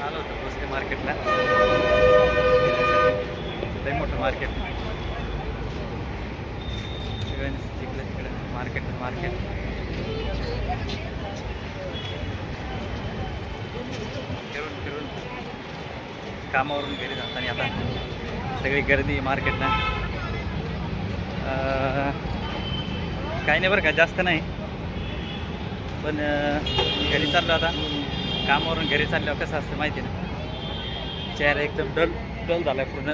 आलो होतो भोसले मार्केटला. लय मोठं मार्केट. तिकडे तिकडे मार्केट मार्केट. फिरून फिरून कामावरून घरी जाताना आता सगळी गर्दी मार्केटला. काही नाही बरं का, जास्त नाही, पण घरी चाललो आता. कामावरून घरी चालल्यावर कसं असतं माहिती ना, चेहरा एकदम डल डल झाला आहे पूर्ण.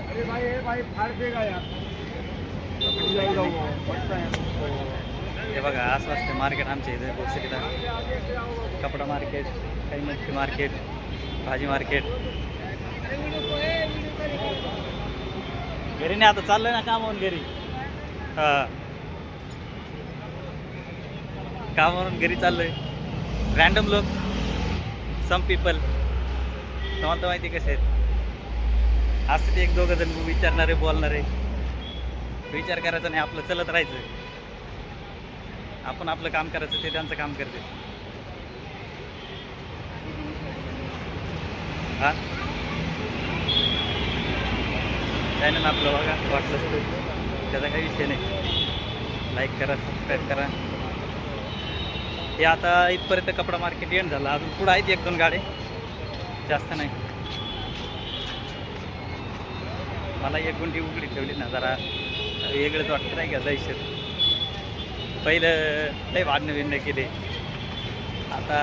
हे बघा असं असतं मार्केट आमच्या इथे भोसरीला. कपडा मार्केट, काही मच्छी मार्केट, भाजी मार्केट. घरी नाही आता चाललंय ना कामावरून घरी. हां, कामावरून घरी चाललोय. रॅन्डम लोक, सम पीपल, तुम्हाला तर माहिती कसे आहेत. असं ते एक दोघं जण विचारणारे बोलणारे. विचार करायचा नाही, आपलं चलत राहायचं. आपण आपलं काम करायचं, ते त्यांचं काम करते. हां, चॅनल आपलं बघा, वाटलं असतं त्याचा काही विषय नाही. लाईक करा, सबस्क्राईब करा. हे आता इथपर्यंत कपडा मार्केट एंड झाला. अजून पुढं आहेत एक दोन गाडे, जास्त नाही. मला एक गुंडी उघडी ठेवली ना, जरा वेगळंच वाटतं नाही का जायचं. पहिलं लय भांडणं बिणणं केले, आता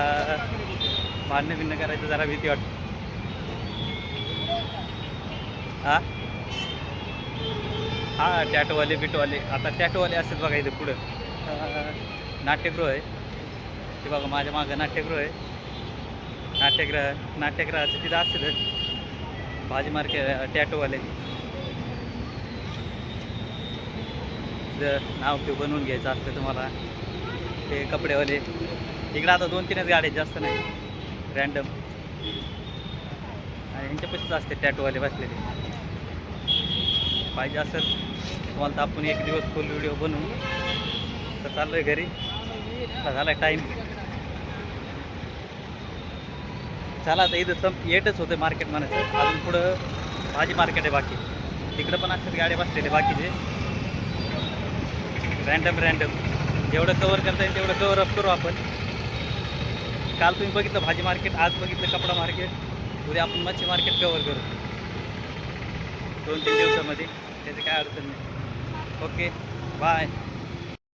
भांडणं बिणणं करायचं जरा भीती वाटते. हां हां, टॅटोवाले बिटोवाले, आता टॅटोवाले असतात बघा इथं पुढं. नाट्यगृह आहे ते बघा, माझ्या मागं नाट्यगृह आहे. नाट्यगृहाचं तिथं असतं भाजी मार्केट टॅटोवाले. नाव ते बनवून घ्यायचं असतं तुम्हाला. ते कपडेवाले इकडं आता 2-3च गाड्या, जास्त नाही, रॅन्डम. आणि ह्यांच्यापाशीच असते टॅटोवाले बसलेले. पाहिजे असेल तुम्हाला तर आपण एक दिवस फुल व्हिडिओ बनवू. तर चाललो आहे घरी, झाला टाईम. चला आता इथं येतच होतं मार्केट म्हणायचं. अजून पुढं भाजी मार्केट आहे बाकी. तिकडं पण असतात गाड्या बसलेले बाकीचे. रॅन्डम जेवढं कवर करता येईल तेवढं कवर अप करू आपण. काल तुम्ही बघितलं भाजी मार्केट, आज बघितलं कपडा मार्केट, उद्या आपण मच्छी मार्केट कवर करू 2-3 दिवसामध्ये. त्याची काय अडचण नाही. Okay, bye.